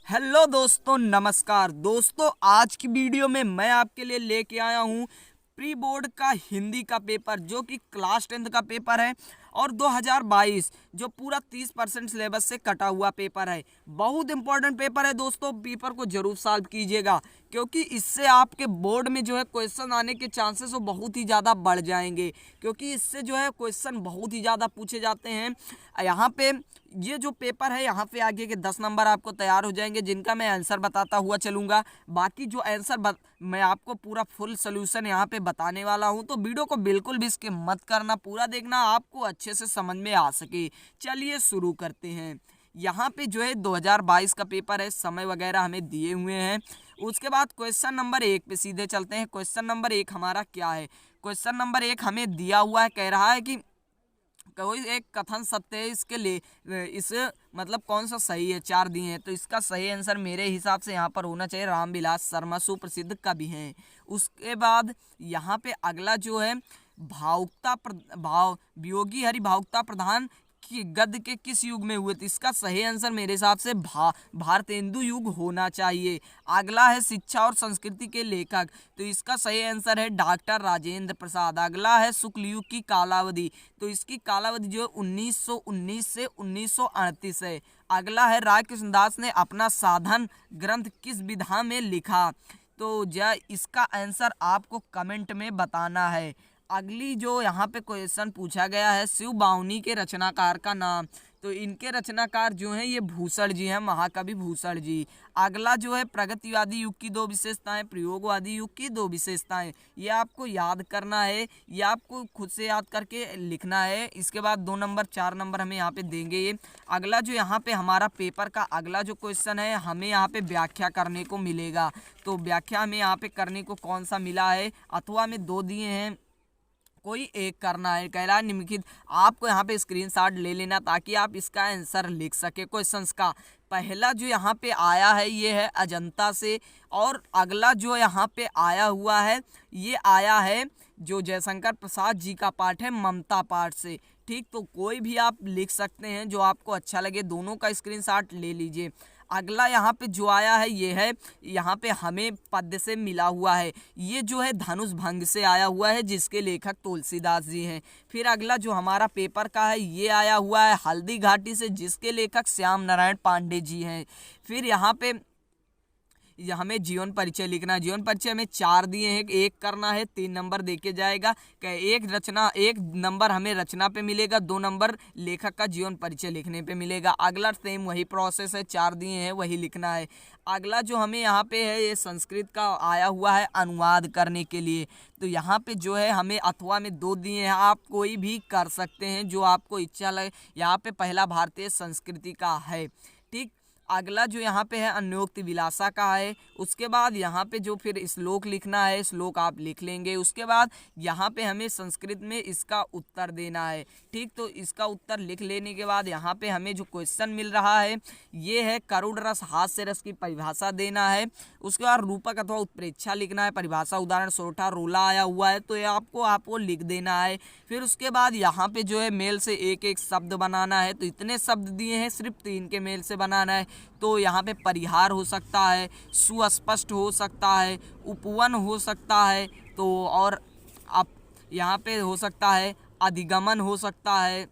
Hello दोस्तों, नमस्कार दोस्तों। आज की वीडियो में मैं आपके लिए लेके आया हूँ प्री बोर्ड का हिंदी का पेपर, जो कि क्लास 10th का पेपर है और 2022 जो पूरा 30% सिलेबस से कटा हुआ पेपर है। बहुत इंपॉर्टेंट पेपर है दोस्तों, पेपर को जरूर सॉल्व कीजिएगा, क्योंकि इससे आपके बोर्ड में जो है क्वेश्चन आने के चांसेस वो बहुत ही ज़्यादा बढ़ जाएंगे, क्योंकि इससे जो है क्वेश्चन बहुत ही ज़्यादा पूछे जाते हैं। यहाँ पे ये जो पेपर है, यहाँ पे आगे के 10 नंबर आपको तैयार हो जाएंगे, जिनका मैं आंसर बताता हुआ चलूँगा। बाकी जो आंसर मैं आपको पूरा फुल सोल्यूशन यहाँ पे बताने वाला हूँ, तो वीडियो को बिल्कुल भी स्किप मत करना, पूरा देखना, आपको अच्छे से समझ में आ सके। चलिए शुरू करते हैं। यहाँ पे जो है 2022 का पेपर है, समय वगैरह हमें दिए हुए हैं। उसके बाद क्वेश्चन नंबर 1 पे सीधे चलते हैं। क्वेश्चन नंबर 1 हमारा क्या है? क्वेश्चन नंबर 1 हमें दिया हुआ है, कह रहा है कि कोई एक कथन सत्य है, इसके लिए इस मतलब कौन सा सही है। 4 दिए हैं, तो इसका सही आंसर मेरे हिसाब से यहाँ पर होना चाहिए रामविलास शर्मा, सुप्रसिद्ध कवि हैं। उसके बाद यहाँ पे अगला जो है भाव वियोगी हरि भावुकता प्रधान कि गद्य के किस युग में हुए थे। इसका सही आंसर मेरे हिसाब से भारतेंदु युग होना चाहिए। अगला है शिक्षा और संस्कृति के लेखक, तो इसका सही आंसर है डॉक्टर राजेंद्र प्रसाद। अगला है शुक्ल युग की कालावधि, तो इसकी कालावधि जो 1919 से 1938 है। अगला है राय कृष्णदास ने अपना साधन ग्रंथ किस विधा में लिखा, तो इसका आंसर आपको कमेंट में बताना है। अगली जो यहाँ पे क्वेश्चन पूछा गया है, शिव बावनी के रचनाकार का नाम, तो इनके रचनाकार जो हैं ये भूषण जी हैं, महाकवि भूषण जी। अगला जो है प्रगतिवादी युग की 2 विशेषताएं, प्रयोगवादी युग की 2 विशेषताएं, ये आपको याद करना है, ये आपको खुद से याद करके लिखना है। इसके बाद 2 नंबर 4 नंबर हमें यहाँ पे देंगे ये। अगला जो यहाँ पे हमारा पेपर का अगला जो क्वेश्चन है, हमें यहाँ पे व्याख्या करने को मिलेगा, तो व्याख्या हमें यहाँ पे करने को कौन सा मिला है, अथवा में 2 दिए हैं, कोई एक करना है। कह रहा है निम्नलिखित, आपको यहाँ पे स्क्रीनशॉट ले लेना ताकि आप इसका आंसर लिख सके। क्वेश्चंस का पहला जो यहाँ पे आया है ये है अजंता से, और अगला जो यहाँ पे आया हुआ है ये आया है जो जयशंकर प्रसाद जी का पाठ है ममता पाठ से। ठीक, तो कोई भी आप लिख सकते हैं जो आपको अच्छा लगे, दोनों का स्क्रीनशॉट ले लीजिए। अगला यहाँ पे जो आया है ये है, यहाँ पे हमें पद्य से मिला हुआ है, ये जो है धनुष भंग से आया हुआ है, जिसके लेखक तुलसीदास जी हैं। फिर अगला जो हमारा पेपर का है ये आया हुआ है हल्दी घाटी से, जिसके लेखक श्याम नारायण पांडे जी हैं। फिर यहाँ पे हमें जीवन परिचय लिखना है। जीवन परिचय हमें 4 दिए हैं, एक करना है, 3 नंबर देके जाएगा। एक नंबर हमें रचना पे मिलेगा, 2 नंबर लेखक का जीवन परिचय लिखने पे मिलेगा। अगला सेम वही प्रोसेस है, 4 दिए हैं वही लिखना है। अगला जो हमें यहाँ पे है ये संस्कृत का आया हुआ है अनुवाद करने के लिए, तो यहाँ पे जो है हमें अथवा में 2 दिए हैं, आप कोई भी कर सकते हैं जो आपको इच्छा लगे। यहाँ पे पहला भारतीय संस्कृति का है। ठीक, अगला जो यहाँ पे है अन्योक्ति विलासा का है। उसके बाद यहाँ पे जो फिर श्लोक लिखना है, श्लोक आप लिख लेंगे। उसके बाद यहाँ पे हमें संस्कृत में इसका उत्तर देना है। ठीक, तो इसका उत्तर लिख लेने के बाद यहाँ पे हमें जो क्वेश्चन मिल रहा है ये है करुण रस हास्य रस की परिभाषा देना है। उसके बाद रूपक अथवा उत्प्रेक्षा लिखना है। परिभाषा उदाहरण सोठा रोला आया हुआ है, तो ये आपको लिख देना है। फिर उसके बाद यहाँ पे जो है मेल से एक एक शब्द बनाना है, तो इतने शब्द दिए हैं, सिर्फ 3 के मेल से बनाना है। तो यहाँ पे परिहार हो सकता है, सुस्पष्ट हो सकता है, उपवन हो सकता है, तो और आप यहाँ पे हो सकता है अधिगमन हो सकता है।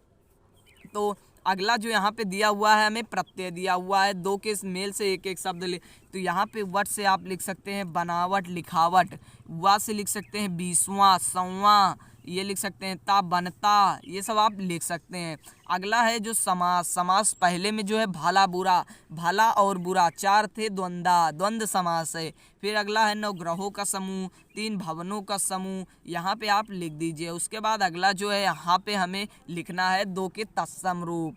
तो अगला जो यहाँ पे दिया हुआ है हमें प्रत्यय दिया हुआ है, 2 के मेल से एक एक शब्द तो यहाँ पे वट से आप लिख सकते हैं बनावट लिखावट, वा से लिख सकते हैं 20वां 100वां, ये लिख सकते हैं ता बनता, ये सब आप लिख सकते हैं। अगला है जो समास पहले में जो है भला बुरा, भला और बुरा 4 थे, द्वंद्व समास है। फिर अगला है 9 ग्रहों का समूह, 3 भवनों का समूह, यहाँ पे आप लिख दीजिए। उसके बाद अगला जो है यहाँ पे हमें लिखना है 2 के तत्सम रूप,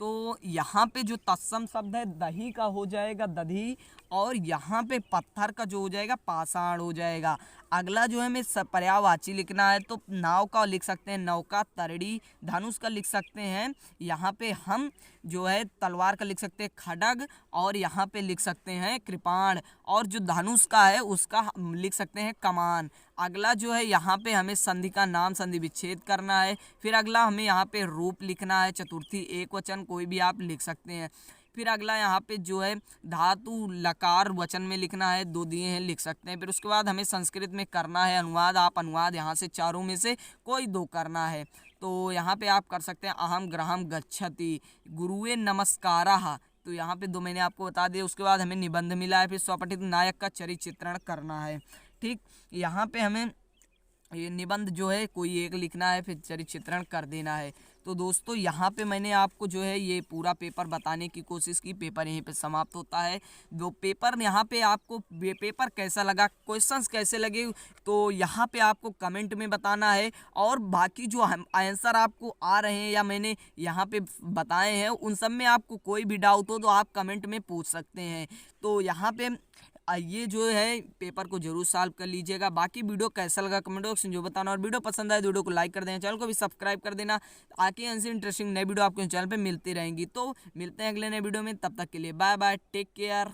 तो यहाँ पे जो तत्सम शब्द है दही का हो जाएगा दधी, और यहाँ पे पत्थर का जो हो जाएगा पाषाण हो जाएगा। अगला जो है हमें पर्यायवाची लिखना है, तो नाव का लिख सकते हैं नौका तरड़ी, धनुष का लिख सकते हैं यहाँ पे हम जो है तलवार का लिख सकते हैं खड्ग, और यहाँ पे लिख सकते हैं कृपाण, और जो धनुष का है उसका हम लिख सकते हैं कमान। अगला जो है यहाँ पे हमें संधि का नाम संधि विच्छेद करना है। फिर अगला हमें यहाँ पे रूप लिखना है, चतुर्थी एक वचन कोई भी आप लिख सकते हैं। फिर अगला यहाँ पे जो है धातु लकार वचन में लिखना है, 2 दिए हैं, लिख सकते हैं। फिर उसके बाद हमें संस्कृत में करना है अनुवाद, आप अनुवाद यहाँ से चारों में से कोई 2 करना है। तो यहाँ पे आप कर सकते हैं अहम ग्रहम गच्छति, गुरुवे नमस्कारः, तो यहाँ पे 2 मैंने आपको बता दिया। उसके बाद हमें निबंध मिला है, फिर स्वपठित नायक का चरित्र चित्रण करना है। ठीक, यहाँ पे हमें ये निबंध जो है कोई एक लिखना है, फिर चरित्र चित्रण कर देना है। तो दोस्तों यहाँ पे मैंने आपको जो है ये पूरा पेपर बताने की कोशिश की। पेपर यहीं पे समाप्त होता है। जो पेपर यहाँ पे आपको पेपर कैसा लगा, क्वेश्चंस कैसे लगे, तो यहाँ पे आपको कमेंट में बताना है। और बाकी जो आंसर आपको आ रहे हैं या मैंने यहाँ पे बताए हैं उन सब में आपको कोई भी डाउट हो तो आप कमेंट में पूछ सकते हैं। तो यहाँ पे ये जो है पेपर को जरूर सॉल्व कर लीजिएगा। बाकी वीडियो कैसा लगा कमेंट बॉक्स में जो बताना, और वीडियो पसंद आए तो वीडियो को लाइक कर देना, चैनल को भी सब्सक्राइब कर देना। आगे ऐसी इंटरेस्टिंग नई वीडियो आपको चैनल पे मिलती रहेंगी। तो मिलते हैं अगले नए वीडियो में, तब तक के लिए बाय बाय, टेक केयर।